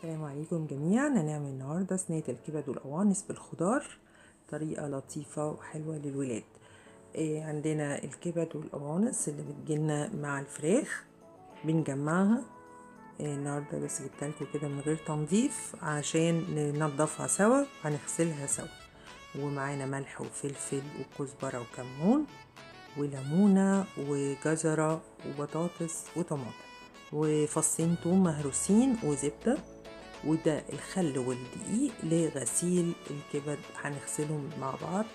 السلام عليكم جميعا. هنعمل النهارده صينيه الكبد والقوانص بالخضار، طريقه لطيفه وحلوه للولاد. عندنا الكبد والقوانص اللي بتجيلنا مع الفراخ بنجمعها. النهارده بس جبتلكوا كده من غير تنظيف عشان ننضفها سوا، هنغسلها سوا. ومعانا ملح وفلفل وكزبره وكمون وليمونه وجزره وبطاطس وطماطم وفصين توم مهروسين وزبده، وده الخل والدقيق لغسيل الكبد. هنغسلهم مع بعض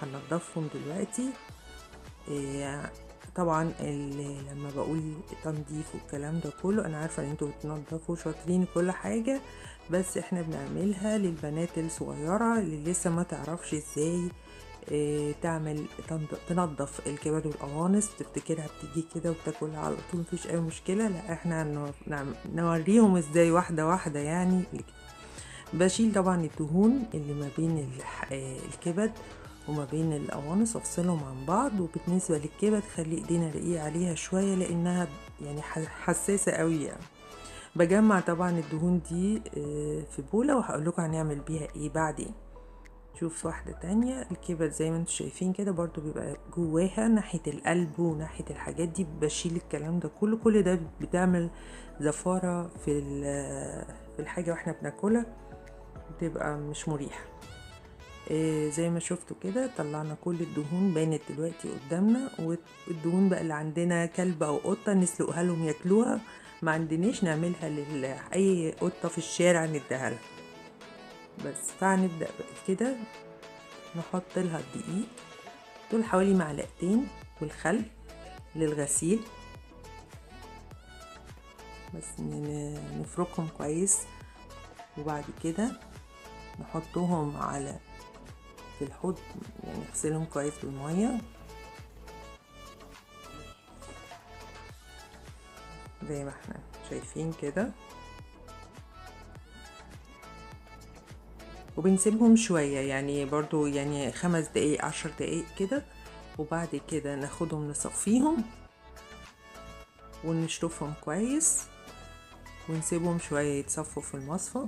وهننضفهم دلوقتي. طبعا لما بقول تنظيف والكلام ده كله، انا عارفه ان انتوا بتنضفوا شاطرين كل حاجه، بس احنا بنعملها للبنات الصغيره اللي لسه ما تعرفش ازاي تعمل تنظف الكبد والقوانص، تفتكرها بتيجي كده وتاكلها على طول مفيش اي مشكله. لا، احنا نوريهم ازاي واحده واحده. يعني بشيل طبعا الدهون اللي ما بين الكبد وما بين القوانص وافصلهم عن بعض. وبالنسبه للكبد خلي ايدينا رقيقه عليها شويه لانها يعني حساسه قوي. يعني بجمع طبعا الدهون دي في بوله، وهقول لكم هنعمل بيها ايه بعدين. شوف واحدة تانية، الكبد زي ما انتم شايفين كده برضو بيبقى جواها ناحية القلب وناحية الحاجات دي، بشيل الكلام ده كله. كل ده بتعمل زفارة في الحاجة واحنا بناكلها، بتبقى مش مريحة. زي ما شفتوا كده طلعنا كل الدهون، بانت دلوقتي قدامنا. والدهون بقى اللي عندنا كلب او قطة نسلقها لهم ياكلوها، ما عندناش نعملها اي قطة في الشارع نديها لها بس. فهنبدأ كده نحط لها الدقيق دول حوالي معلقتين، والخل للغسيل بس نفركهم كويس. وبعد كده نحطهم في الحوض، يعني نغسلهم كويس بالميه زي ما احنا شايفين كده، وبنسيبهم شوية يعني برضو يعني 5 دقايق 10 دقايق كده. وبعد كده ناخدهم نصفيهم ونشطفهم كويس ونسيبهم شوية يتصفوا في المصفى.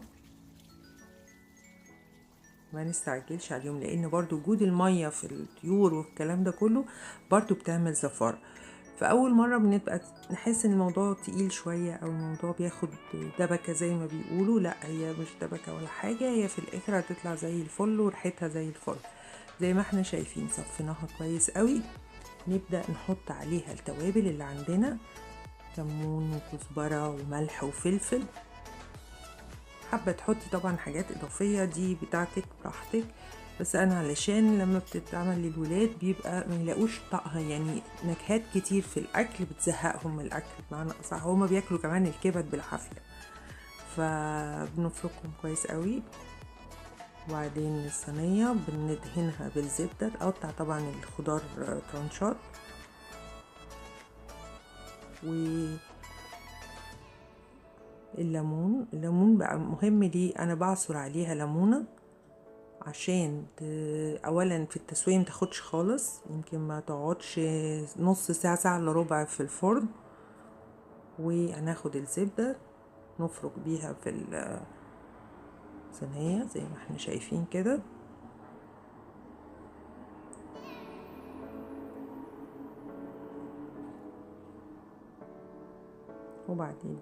ما نستعجلش عليهم لان برضو وجود المية في الطيور والكلام ده كله برضو بتعمل زفارة. فاول مرة بنبقى نحس ان الموضوع تقيل شوية او الموضوع بياخد دبكة زي ما بيقولوا. لا، هي مش دبكة ولا حاجة، هي في الاخر هتطلع زي الفل وريحتها زي الفل. زي ما احنا شايفين صفيناها كويس قوي. نبدأ نحط عليها التوابل اللي عندنا، كمون وكزبرة وملح وفلفل. حابة تحطي طبعا حاجات اضافية دي بتاعتك براحتك، بس انا علشان لما بتتعمل للولاد بيبقى ما يلاقوش طعمها، يعني نكهات كتير في الاكل بتزهقهم من الاكل بمعنى اصح. هما بياكلوا كمان الكبد بالعافية، فبنفركهم كويس قوي. وبعدين الصينية بندهنها بالزبدة، نقطع طبعا الخضار ترانشات. الليمون بقى مهم ليه، انا بعصر عليها ليمونه عشان اولا في التسويه متاخدش خالص، يمكن ما تقعدش نص ساعه ساعه الا ربع في الفرن. وهناخد الزبده نفرك بيها في الصينيه زي ما احنا شايفين كده. وبعدين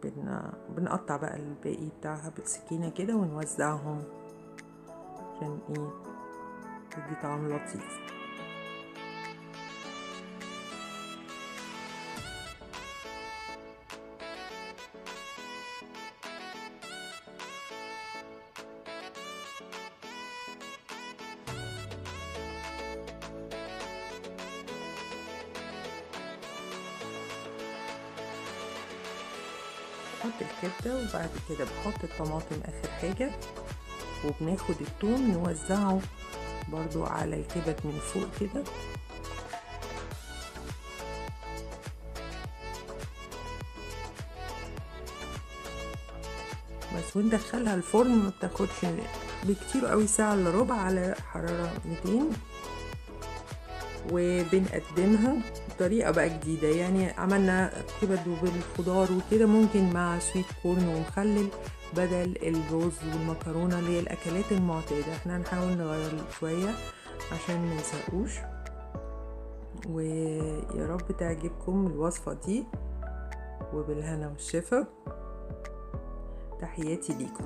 بنقطع بقى الباقي بتاعها بالسكينه كده ونوزعهم عشان ايه تدي طعم لطيف. بحط الكبدة وبعد كده بحط الطماطم اخر حاجة، وبناخد الثوم نوزعه برضو على الكبد من فوق كده. بس وندخلها الفرن، ما بتاخدش بكتير قوي ساعة الا ربع على حرارة 200. وبنقدمها بطريقة بقى جديدة، يعني عملنا كبد بالخضار وكده، ممكن مع سويت كورن ومخلل بدل الرز والمكرونة اللي هي الأكلات المعتادة. احنا هنحاول نغير شوية عشان منسقوش. ويا رب تعجبكم الوصفة دي، وبالهنا والشفا. تحياتي ليكم.